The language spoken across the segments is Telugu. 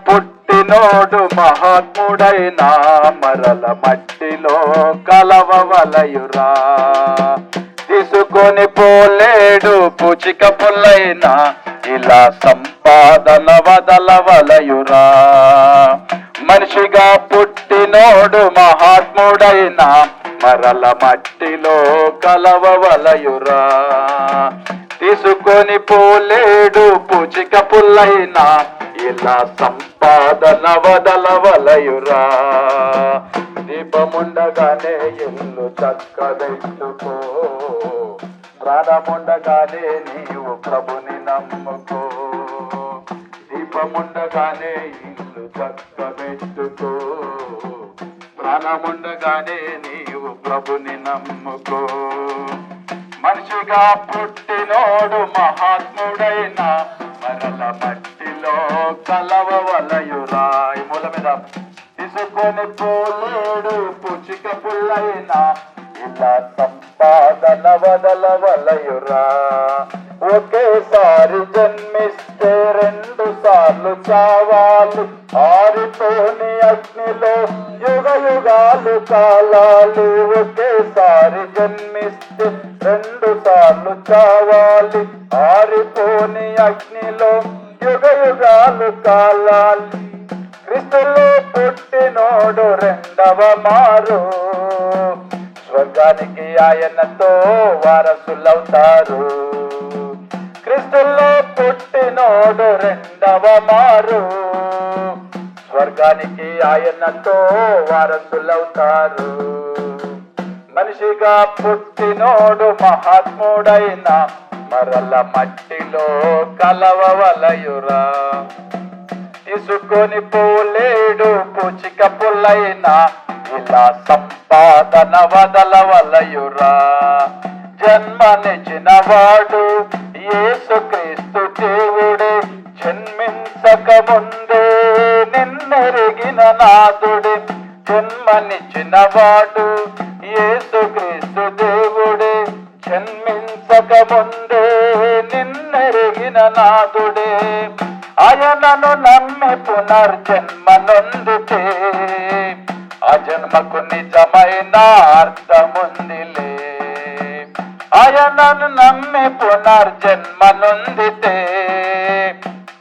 పుట్టినోడు మహాత్ముడైన మరల మట్టిలో కలవవలయురా. తీసుకొని పోలేడు పూచిక పుల్లైనా ఇలా సంపాదన వదలవలయురా. మనిషిగా పుట్టినోడు మహాత్ముడైన మరల మట్టిలో కలవవలయురా. తీసుకొని పోలేడు పూచిక పుల్లైనా ఇలా సంపాదన వదలవలయురా. దీపముండగానే ఇల్లు చక్కబెట్టుకో, ప్రాణముండగానే నీవు ప్రభుని నమ్ముకో. దీపముండగానే ఇల్లు చక్కబెట్టుకో, ప్రాణముండగానే నీవు ప్రభుని నమ్ముకో. మనిషిగా పుట్టినోడు మహాత్ముడైన మరల మట్టిలో కలవవలయురా. ఈ మూల మీద తీసుకొని పోలేడు పూచిక పుల్లైనా ఇలా సంపాదన వదలవలయురా. ఒకేసారి జన్మిస్తే 2 సార్లు చావాలి, ఆరిపోని అగ్నిలో యుగ యుగాలు కాలాలి. ఒకేసారి జన్మిస్తే 2 సార్లు చావాలి, ఆరిపోని అగ్నిలో యుగ యుగాలు కాలాలి. క్రీస్తులో పుట్టినోడు 2వ మారు, స్వర్గానికి ఆయనతో వారసులవుతారు. క్రీస్తులో పుట్టినోడు 2వ మారు, స్వర్గానికి ఆయనతో వారసులవుతారు. మనిషిగా పుట్టినోడు మహాత్ముడైన మరల మట్టిలో కలవవలయురా. తీసుకొని పోలేడు పూచిక పుల్లైనా ఇలా సంపాదన వదలవలయురా. జన్మనిచ్చిన వాడు యేసుక్రీస్తు దేవుడే, జన్మించక ముందే నిన్నెరిగిన నాదుడే. జన్మనిచ్చిన వాడు యేసుక్రీస్తు దేవుడే, జన్మించక ముందే నిన్నెరిగిన నాదుడే. ఆయనను నమ్మి పునర్జన్మ నొందితే ఆ జన్మకు నిజమైన అర్థముందిలే. ఆయనను నమ్మి పునర్జన్మ నొందితే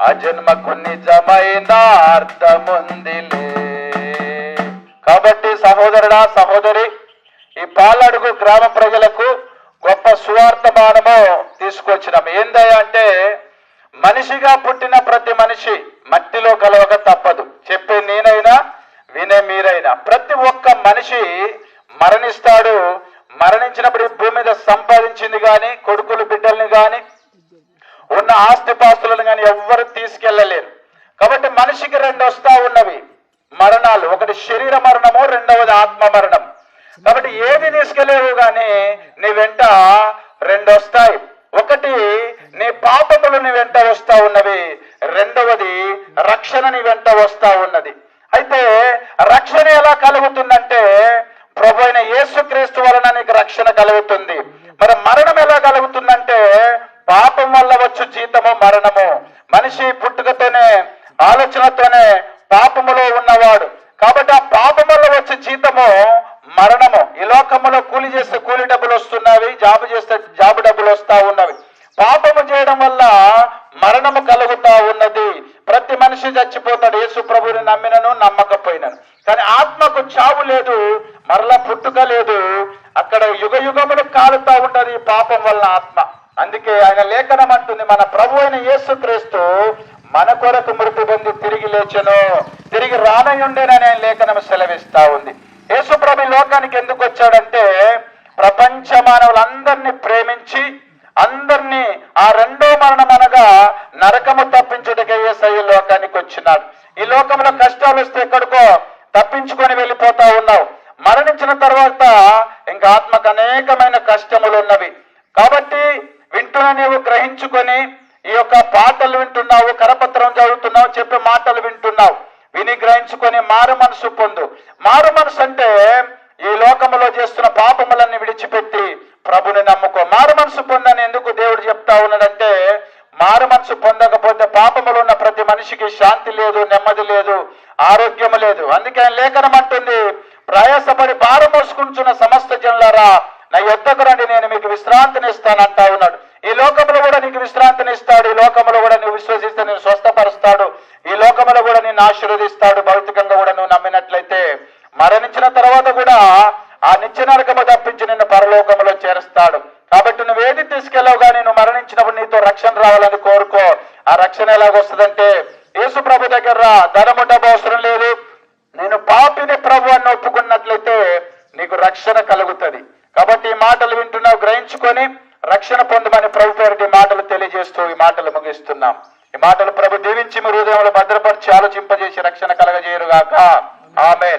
ఆ జన్మకు నిజమైన అర్థముందిలే. కాబట్టి సహోదరుడా సహోదరి, ఈ పాలడుగు గ్రామ ప్రజలకు గొప్ప సువార్తమానము తీసుకొచ్చినాం. ఏందయ్యా అంటే, మనిషిగా పుట్టిన ప్రతి మనిషి మట్టిలో కలవక తప్పదు. చెప్పే నేనైనా వినే మీరైనా ప్రతి ఒక్క మనిషి మరణిస్తాడు. మరణించినప్పుడు ఈ భూమి మీద సంపాదించింది కానీ, కొడుకులు బిడ్డల్ని కానీ, ఉన్న ఆస్తిపాస్తులను కానీ ఎవ్వరు తీసుకెళ్ళలేరు. కాబట్టి మనిషికి 2 వస్తా ఉన్నవి మరణాలు. ఒకటి శరీర మరణము, 2వది ఆత్మ మరణం. కాబట్టి ఏది తీసుకెళ్ళలేవు కానీ నీ వెంట 2 వస్తాయి. ఒకటి నీ పాపములు నీ వెంట వస్తా ఉన్నవి, 2వది రక్షణ నీ వెంట వస్తా ఉన్నది. అయితే రక్షణ ఎలా కలుగుతుందంటే, ప్రభు అయిన యేసుక్రీస్తు వలన నీకు రక్షణ కలుగుతుంది. మరి మరణం ఎలా కలుగుతుందంటే, పాపం వల్ల వచ్చు జీతము మరణము. మనిషి పుట్టుకతోనే ఆలోచనతోనే పాపములో ఉన్నవాడు. కాబట్టి ఆ పాపం వల్ల వచ్చే జీతము మరణము. ఈ లోకములో కూలి చేస్తే కూలి డబ్బులు వస్తున్నవి, జాబు చేస్తే జాబు డబ్బులు వస్తా ఉన్నవి. పాపము చేయడం వల్ల మరణము కలుగుతా ఉన్నది. ప్రతి మనిషి చచ్చిపోతాడు, యేసు ప్రభువుని నమ్మినను నమ్మకపోయినను. కానీ ఆత్మకు చావు లేదు, మరలా పుట్టుక లేదు. అక్కడ యుగ యుగములు కాలుతా ఉంటది ఈ పాపం వల్ల ఆత్మ. అందుకే ఆయన లేఖనం అంటుంది, మన ప్రభు అయిన యేసుక్రీస్తు మన కొరకు మృతి పొంది తిరిగి లేచెను, తిరిగి రానయుండేనని ఆయన లేఖనం సెలవిస్తా ఉంది. యేసు ప్రభు లోకానికి ఎందుకు వచ్చాడంటే, ప్రపంచ మానవులందరినీ ప్రేమించి అందరినీ ఆ 2వ మరణం అనగా నరకము తప్పించుటకే యేసయ్య లోకానికి వచ్చినాడు. ఈ లోకంలో కష్టాలు వస్తే ఎక్కడికో తప్పించుకొని వెళ్ళిపోతా ఉన్నావు. మరణించిన తర్వాత ఇంకా ఆత్మకు అనేకమైన కష్టములు ఉన్నవి. కాబట్టి వింటున్న నీవు గ్రహించుకొని ఈ యొక్క పాటలు వింటున్నావు, కరపత్రం చదువుతున్నావు, చెప్పే మాటలు వింటున్నావు, విని గ్రహించుకొని మారు మనసు పొందు. మారు మనసు అంటే ఈ లోకములో చేస్తున్న పాపములన్నీ విడిచిపెట్టి ప్రభుని నమ్ముకో. మారు మనసు పొందని ఎందుకు దేవుడు చెప్తా ఉన్నాడంటే, మారు మనసు పొందకపోతే పాపములు ఉన్న ప్రతి మనిషికి శాంతి లేదు, నెమ్మది లేదు, ఆరోగ్యము లేదు. అందుకే ఆయన లేఖనం అంటుంది, ప్రయాసపడి భారం మోసుకుంటున్న సమస్త జనులారా నా యొద్దకు రండి, నేను మీకు విశ్రాంతిని ఇస్తానంటా ఉన్నాడు. ఈ లోకంలో కూడా నీకు విశ్రాంతిని ఇస్తాడు. ఈ లోకంలో కూడా నువ్వు విశ్వసిస్తే నేను స్వస్థపరుస్తాడు. ఈ లోకంలో కూడా నిన్ను ఆశీర్వదిస్తాడు. భౌతికంగా కూడా నువ్వు నమ్మినట్లయితే మరణించిన తర్వాత కూడా ఆ నిత్య నరకము తప్పించి నిన్ను పరలోకములో చేరుస్తాడు. కాబట్టి నువ్వేది తీసుకెళ్ళావు కానీ నువ్వు మరణించినప్పుడు నీతో రక్షణ రావాలని కోరుకో. ఆ రక్షణ ఎలాగొస్తుందంటే యేసు ప్రభు దగ్గర ధనము డబ్బు అవసరం లేదు. నేను పాపిని ప్రభు అని ఒప్పుకున్నట్లయితే నీకు రక్షణ కలుగుతుంది. కాబట్టి ఈ మాటలు వింటున్నావు, గ్రహించుకొని రక్షణ పొందమని ప్రభు పేరిట ఈ మాటలు తెలియజేస్తూ ఈ మాటలు ముగిస్తున్నాం. ఈ మాటలు ప్రభు దీవించి మీ హృదయంలో భద్రపరిచి ఆలోచింపజేసి రక్షణ కలగజేయుగాక. ఆమేన్.